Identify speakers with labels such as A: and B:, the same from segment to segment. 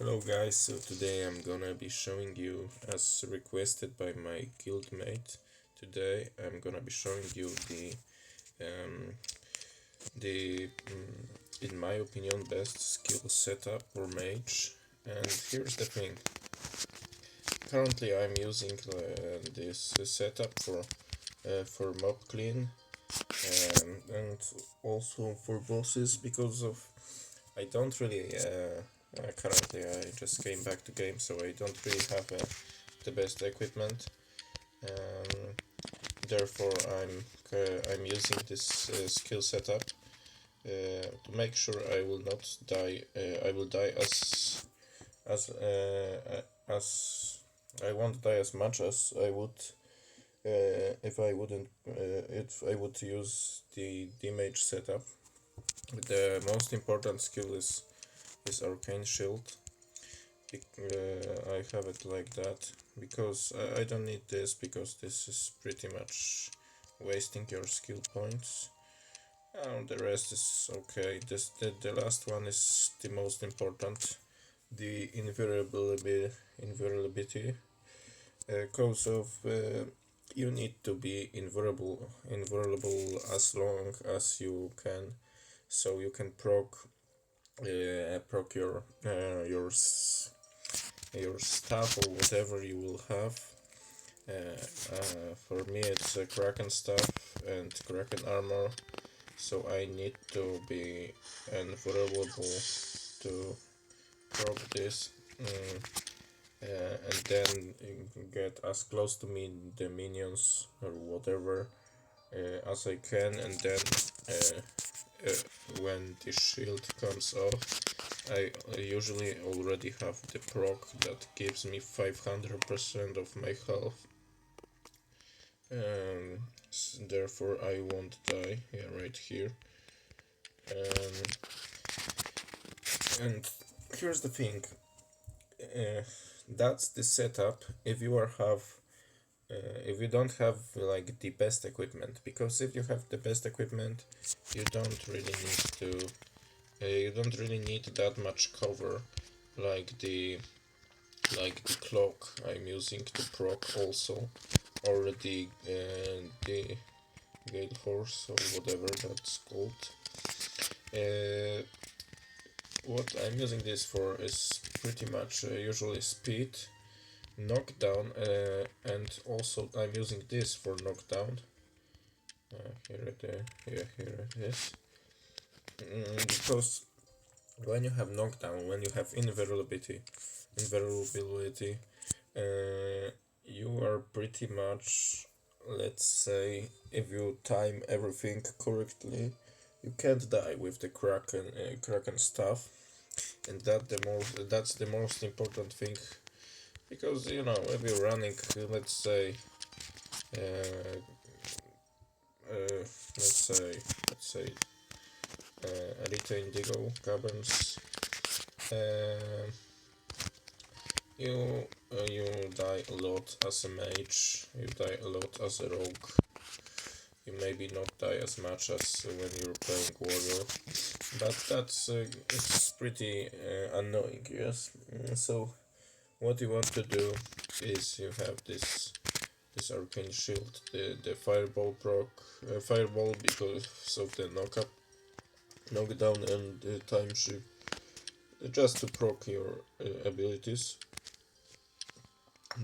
A: Hello guys, so today I'm gonna be showing you, as requested by my guildmate, today I'm gonna be showing you um, in my opinion, best skill setup for mage. And here's the thing, currently I'm using this setup for mob clean and also for bosses because of I don't really currently I just came back to game, so I don't really have the best equipment. Um, Therefore, I'm using this skill setup to make sure I will not die. I will die as I won't die as much as I would if I would use the mage setup. The most important skill is Arcane Shield. I have it like that because I don't need this, because this is pretty much wasting your skill points. The rest is okay. The last one is the most important, the invulnerability. Cause of you need to be invulnerable as long as you can, so you can proc your stuff or whatever you will have. For me, it's Kraken stuff and Kraken armor, so I need to be invulnerable to proc this. And then get as close to me the minions or whatever as I can, and then when the shield comes off, I usually already have the proc that gives me 500% of my health. Therefore I won't die. Yeah, right here. And here's the thing. That's the setup if you if you don't have like the best equipment, because if you have the best equipment, you don't really need that much cover, like the cloak I'm using to proc also, or the Gale Force or whatever that's called. What I'm using this for is pretty much usually speed, knockdown, and also I'm using this for knockdown. Here it is. Because when you have knockdown, when you have invulnerability, you are pretty much, let's say, if you time everything correctly, you can't die with the Kraken stuff, and that's the most important thing, because if you're running, let's say, uh, let's say Elite Indigo Caverns, uh, you die a lot as a mage, you die a lot as a rogue. You maybe not die as much as when you're playing warrior, but that's it's pretty annoying, yes. So what you want to do is you have this arcane shield, the fireball proc, fireball because of the knockdown and time shift, just to proc your abilities.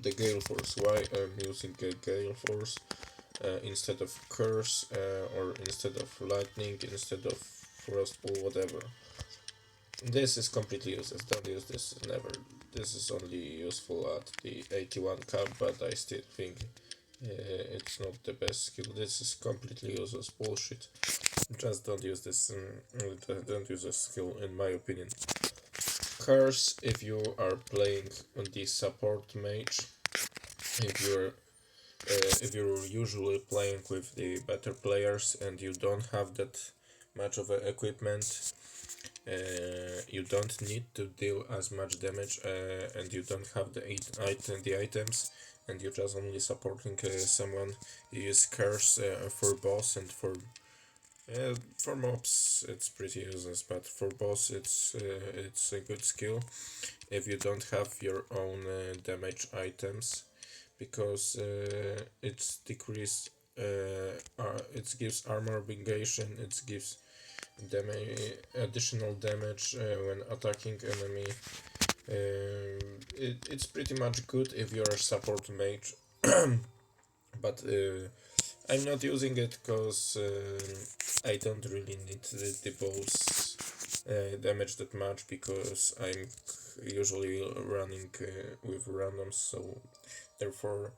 A: The Gale Force, why I'm using a Gale Force instead of Curse, or instead of Lightning, instead of Frostball, whatever. This is completely useless, don't use this, never. This is only useful at the 81 cap, but I still think it's not the best skill. This is completely useless bullshit. Just don't use this, don't use this skill, in my opinion. Curse if you are playing on the support mage, if you're usually playing with the better players and you don't have that much of equipment, you don't need to deal as much damage, and you don't have the items, and you're just only supporting someone. You use Curse for boss and For mobs it's pretty useless, but for boss it's a good skill if you don't have your own damage items, because it gives armor negation, it gives additional damage when attacking enemy. It's pretty much good if you're a support mage, but I'm not using it because I don't really need the boss damage that much, because I'm usually running with randoms, so therefore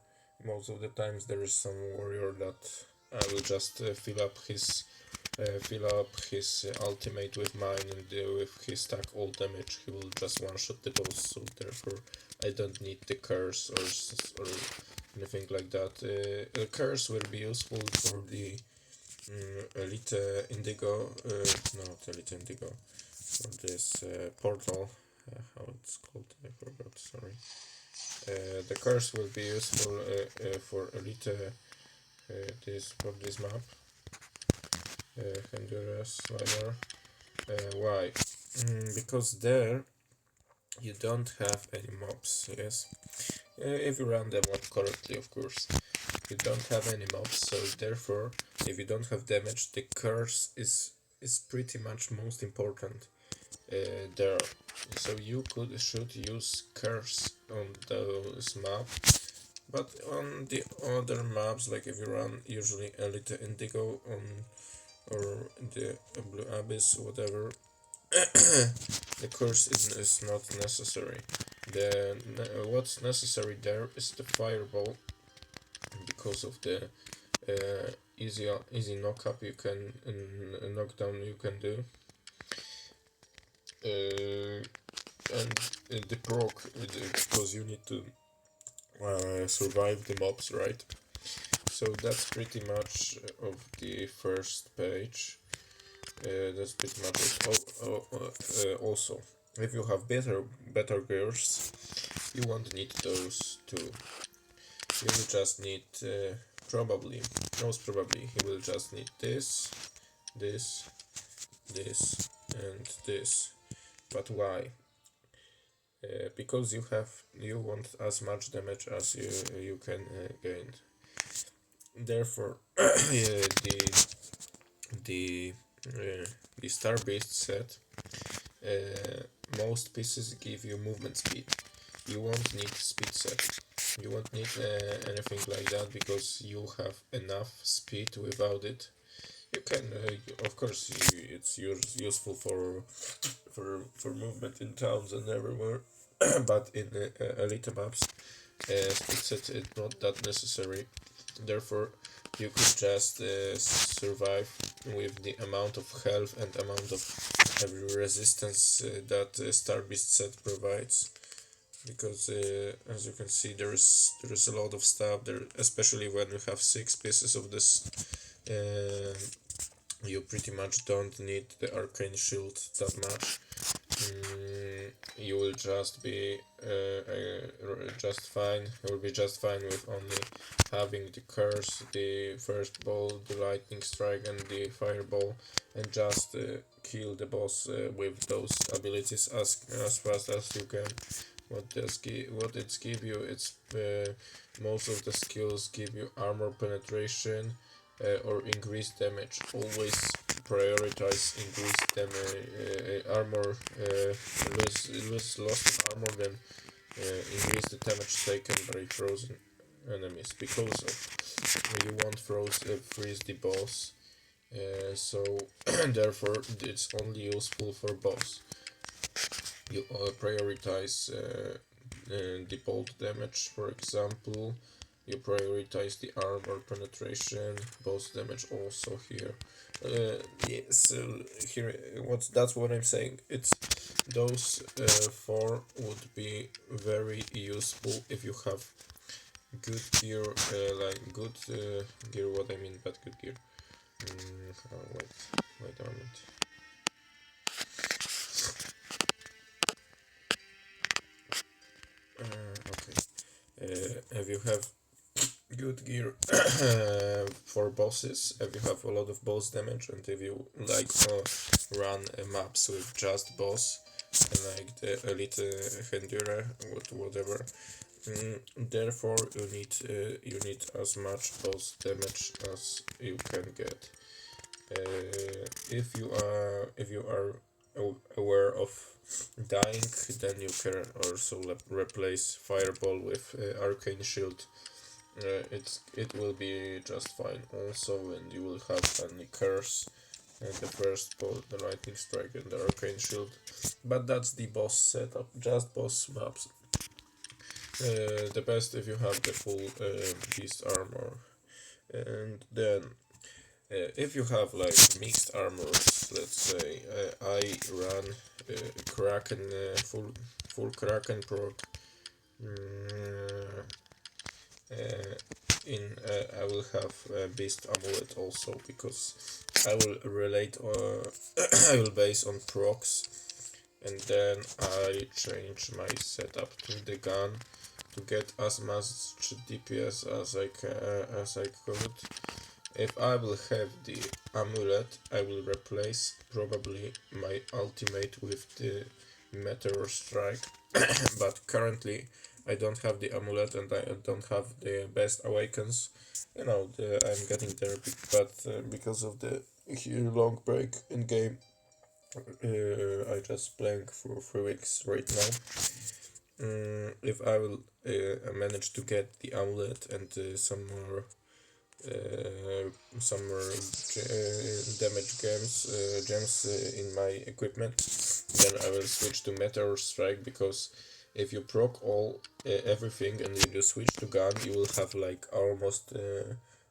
A: most of the times there is some warrior that I will just fill up his ultimate with mine, and with his stack all damage he will just one shot the boss, so therefore I don't need the curse or anything like that. A curse will be useful for the Elite Indigo, not Elite Indigo, for this portal, how it's called, I forgot, sorry. The curse will be useful for Elite for this map, Honduras Slider. Why? Because there you don't have any mobs, yes? If you run them up correctly, of course. You don't have any mobs, so therefore, if you don't have damage, the curse is pretty much most important there. So you should use curse on those maps, but on the other maps, like if you run usually Elite Indigo on or the Blue Abyss, whatever, the curse is not necessary. What's necessary there is the fireball, because of the easy knock-up you can knockdown you can do, and the proc, because you need to survive the mobs, right? So that's pretty much of the first page. That's pretty much it. Also, if you have better gears, you won't need those two. You will just need most probably, you will just need this, this, and this. But why? Because you want as much damage as you can gain. Therefore, the the Star Beast set, most pieces give you movement speed. You won't need speed set. You won't need anything like that, because you have enough speed without it. You can, of course, it's useful for movement in towns and everywhere, but in elite maps, speed set is not that necessary. Therefore, you could just survive with the amount of health and amount of every resistance that Star Beast set provides. Because as you can see, there is a lot of stuff there, especially when you have 6 pieces of this. You pretty much don't need the arcane shield that much. You will just be just fine. You will be just fine with only having the curse, the first ball, the lightning strike, and the fireball, and just kill the boss with those abilities as fast as you can. What it's give you? It's most of the skills give you armor penetration or increased damage. Always prioritize increased damage, armor. Lose loss of armor, then increase the damage taken by frozen enemies, because of you won't freeze the boss. So therefore it's only useful for boss. You prioritize the bolt damage, for example. You prioritize the armor penetration, boss damage also here. Yeah, so here, that's what I'm saying. It's those 4 would be very useful if you have good gear, like good gear. What I mean, but good gear. Wait a minute. Okay. If you have good gear for bosses if you have a lot of boss damage, and if you like run maps with just boss, like the elite Hendura, whatever. Therefore, you need as much boss damage as you can get. If you are aware of dying, then you can also replace Fireball with Arcane Shield. It will be just fine. Also, and you will have only Curse and the first ball, the Lightning Strike and the Arcane Shield. But that's the boss setup, just boss maps. The best if you have the full beast armor, and then if you have like mixed armors, let's say I run Kraken full Kraken proc. I will have Beast Amulet also, because I will relate I will base on procs, and then I change my setup to the gun to get as much DPS as I could. If I will have the amulet, I will replace probably my ultimate with the Meteor Strike, but currently I don't have the amulet and I don't have the best awakens. You know, I'm getting there, but because of the long break in game, I just playing for 3 weeks right now. If I will manage to get the amulet and some more damage gems in my equipment, then I will switch to Meteor Strike, because if you proc all everything and you just switch to gun, you will have like almost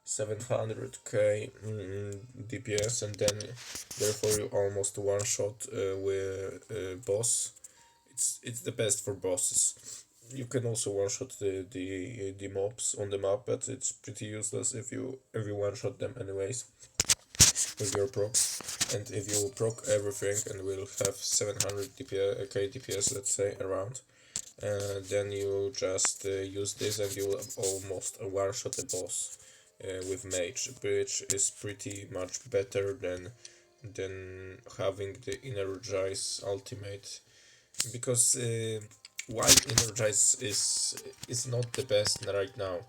A: 700k DPS, and then therefore you almost one shot with boss. It's the best for bosses. You can also one shot the mobs on the map, but it's pretty useless if you one shot them anyways with your procs. And if you proc everything and will have 700 DPS, let's say, around, then you just use this and you will almost one shot a boss with mage, which is pretty much better than having the energize ultimate, because while energize is not the best right now.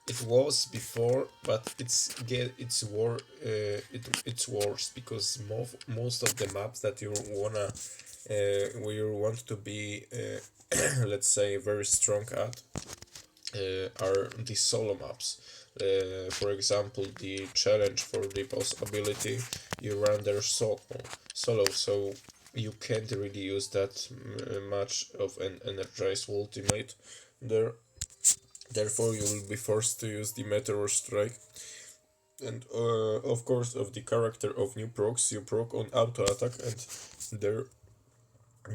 A: It was before, but it's worse, because most of the maps that you wanna where you want to be let's say very strong at are the solo maps. For example, the challenge for the boss ability, you run there solo, so you can't really use that much of an energized ultimate there. Therefore, you will be forced to use the Meteor Strike. And of course, of the character of new procs, you proc on auto attack, and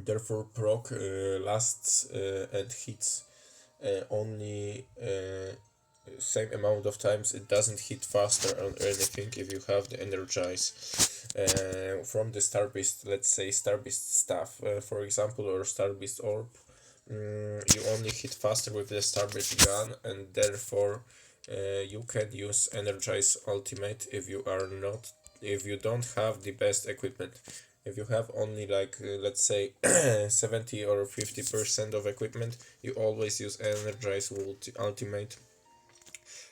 A: therefore proc lasts and hits only same amount of times. It doesn't hit faster or anything if you have the energize from the Star Beast, let's say Star Beast staff, for example, or Star Beast orb. You only hit faster with the Star Beast gun, and therefore you can use energize ultimate if you don't have the best equipment. If you have only like let's say 70 or 50% of equipment, you always use energize ultimate,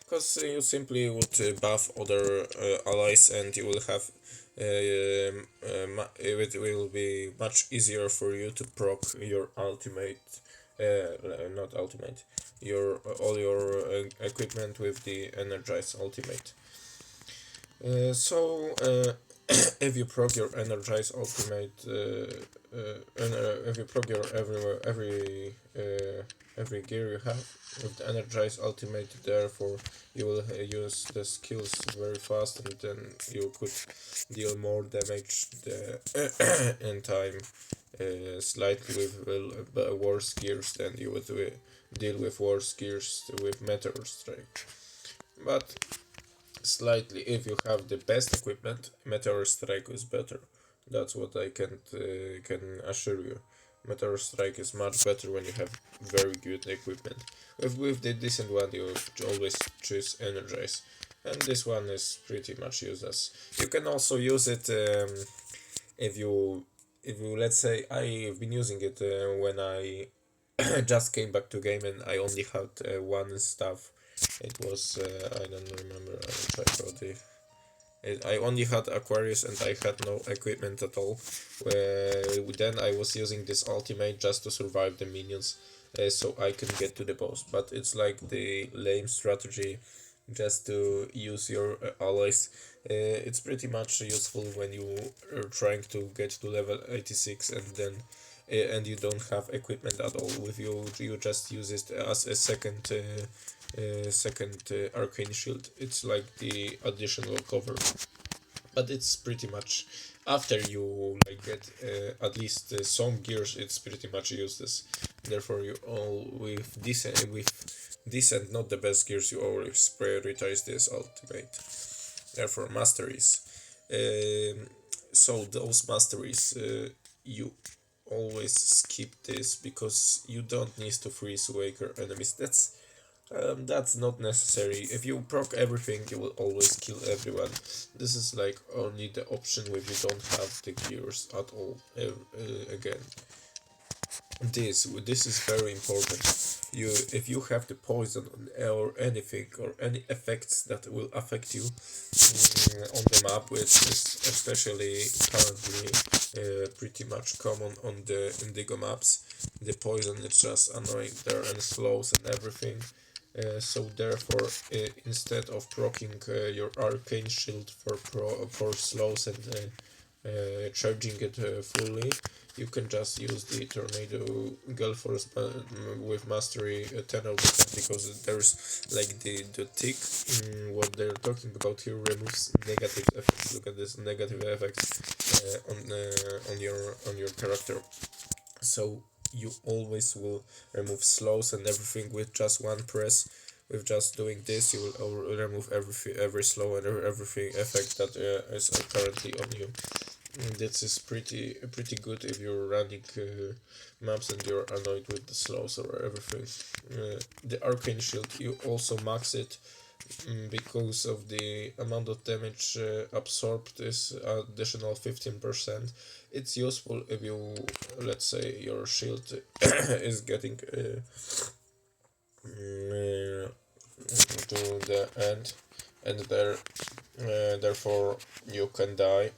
A: because you simply would buff other allies, and you will have it will be much easier for you to proc your ultimate, not ultimate, your all your equipment with the energize ultimate. So if you proc your energize ultimate, if you proc your every gear you have with the energize ultimate, therefore you will use the skills very fast, and then you could deal more damage in time, slightly with worse gears than you would deal with worse gears with Meteor Strike. But slightly, if you have the best equipment, Meteor Strike is better. That's what I can assure you. Meteor Strike is much better when you have very good equipment. With the decent one, you always choose Energize, and this one is pretty much useless. You can also use it if you let's say I've been using it when I just came back to game and I only had one stuff. It was I don't remember. I'll try for the. I only had Aquarius and I had no equipment at all. Then I was using this ultimate just to survive the minions, so I can get to the boss. But it's like the lame strategy, just to use your allies. It's pretty much useful when you are trying to get to level 86 and then and you don't have equipment at all with you. You just use it as a second arcane shield. It's like the additional cover, but it's pretty much after you like get at least some gears. It's pretty much useless. Therefore, you all with decent, not the best gears. You always prioritize this ultimate. Therefore, masteries. So those masteries, you always skip this because you don't need to freeze Waker enemies. That's not necessary. If you proc everything, you will always kill everyone. This is like only the option when you don't have the gears at all. Again, this is very important. If you have the poison or anything or any effects that will affect you on the map, which is especially currently pretty much common on the Indigo maps, the poison is just annoying there and slows and everything. So therefore, instead of proccing your arcane shield for slows and charging it fully, you can just use the tornado gale force with mastery 10 out of 10, because there's like the tick. What they're talking about here removes negative effects. Look at this negative effects on your character. So you always will remove slows and everything with just one press. With just doing this, you will remove every slow and everything effect that is currently on you. This is pretty good if you're running maps and you're annoyed with the slows or everything. The arcane shield, you also max it because of the amount of damage absorbed is additional 15%. It's useful if you, let's say, your shield is getting to the end, and therefore you can die.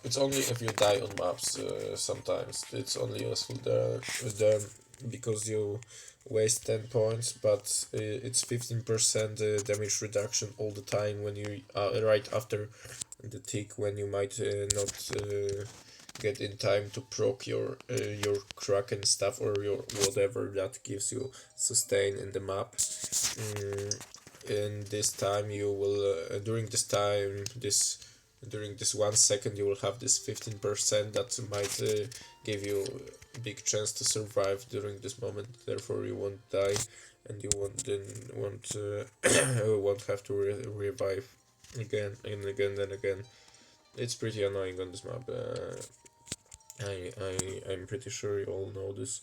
A: It's only if you die on maps. Sometimes it's only useful there because you waste 10 points, but it's 15% damage reduction all the time when you right after the tick, when you might not get in time to proc your Kraken stuff or your whatever that gives you sustain in the map. In this time you will during this 1 second you will have this 15% that might give you a big chance to survive during this moment. Therefore you won't die and you won't have to revive again and again and again. It's pretty annoying on this map. I'm pretty sure you all know this.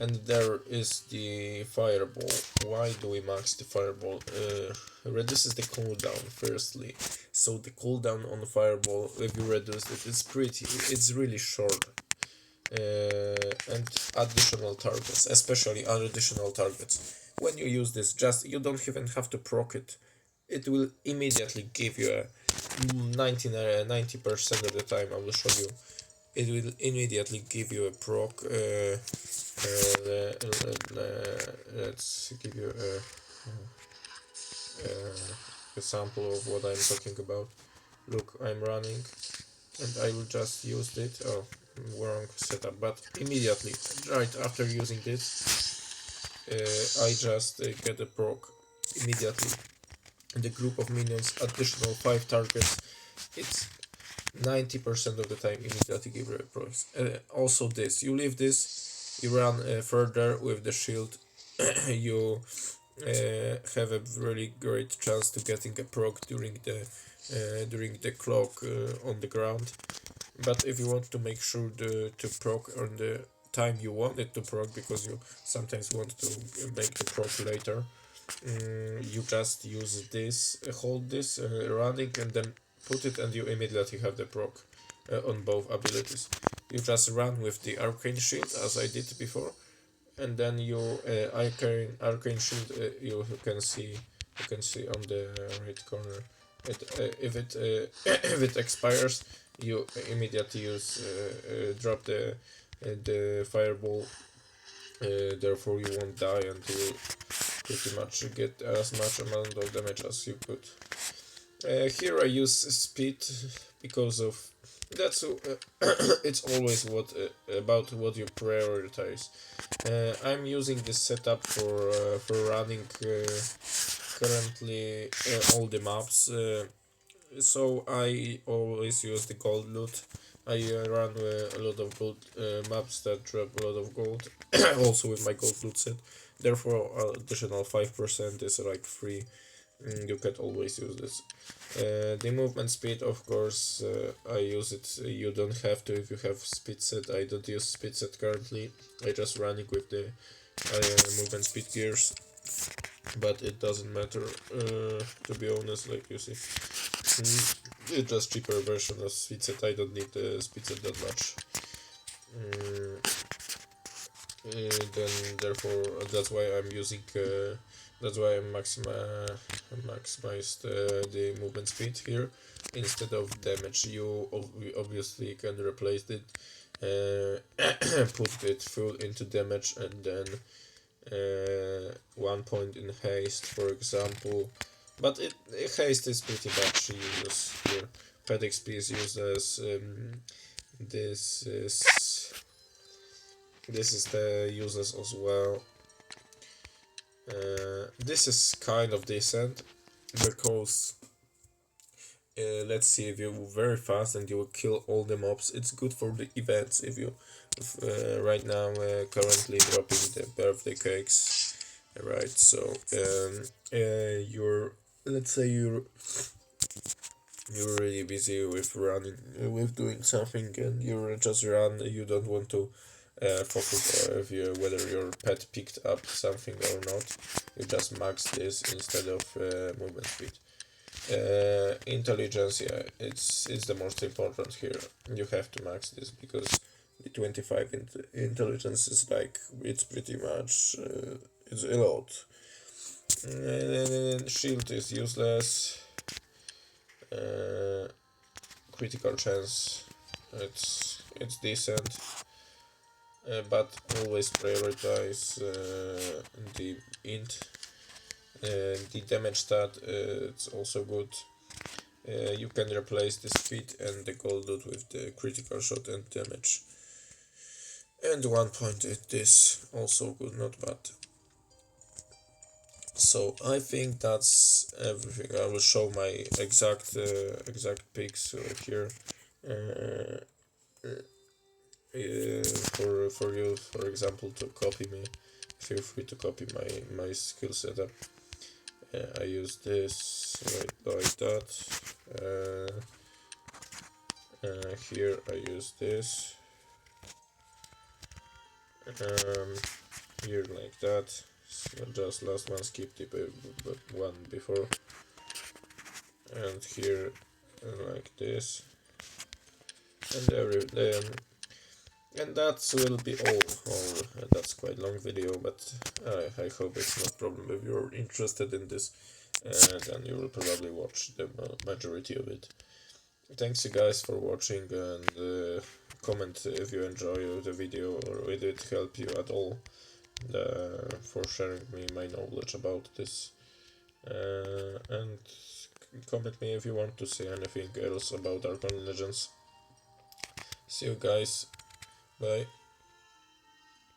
A: And there is the fireball. Why do we max the fireball? Reduces the cooldown firstly. So the cooldown on the fireball, if you reduce it, it's really short. And additional targets, especially additional targets. When you use this, you don't even have to proc it. It will immediately give you a 90% of the time. I will show you. It will immediately give you a proc. Let's give you a sample of what I'm talking about. Look, I'm running and I will just use it. Oh, wrong setup, but immediately, right after using this, I just get a proc immediately. The group of minions, additional 5 targets. It's 90% of the time immediately give you a proc. Also this, you leave this, you run further with the shield, you have a really great chance to getting a proc during the clock on the ground. But if you want to make sure to proc on the time you want it to proc, because you sometimes want to make the proc later, you just use this, hold this running, and then put it, and you immediately have the proc on both abilities. You just run with the arcane shield as I did before, and then you arcane shield you can see on the right corner. If it if it expires, you immediately use drop the fireball. Therefore, you won't die, and you will pretty much get as much amount of damage as you could. Here I use speed because of that's it's always about what you prioritize. I'm using this setup for running currently all the maps. So I always use the gold loot. I run a lot of gold maps that drop a lot of gold, also with my gold loot set. Therefore, additional 5% is like free. You can always use this. The movement speed, of course, I use it. You don't have to if you have speed set. I don't use speed set currently. I just running with the movement speed gears, but it doesn't matter. To be honest, like you see. It's just cheaper version of speed set. I don't need the speed set that much. Then therefore that's why I'm using. That's why I maximized the movement speed here instead of damage. You obviously can replace it, put it full into damage, and then 1 point in haste, for example. But haste is pretty much useless here. Pet XP is useless. This is the useless as well. This is kind of decent because let's see, if you're very fast and you will kill all the mobs, it's good for the events. If right now currently dropping the birthday cakes, right? So let's say you're really busy with running, with doing something, and you just run. You don't want to focus if whether your pet picked up something or not. You just max this instead of movement speed. Intelligence, yeah, it's the most important here. You have to max this because the 25 intelligence is like, it's pretty much it's a lot. Shield is useless. Critical chance, it's decent. But always prioritize the int. The damage stat, it's also good. You can replace the speed and the gold loot with the critical shot and damage. And 1 point at this, also good, not bad. So I think that's everything. I will show my exact picks here. For you, for example, to copy me, feel free to copy my skill setup. I use this like that. Here I use this. Here like that. So just last one, skip the one before. And here like this. And that will be all. That's quite long video, but I hope it's not problem. If you're interested in this, then you will probably watch the majority of it. Thanks you guys for watching, and comment if you enjoy the video or if it helped you at all, for sharing me my knowledge about this, and comment me if you want to say anything else about Arcane Legends. See you guys. Bye.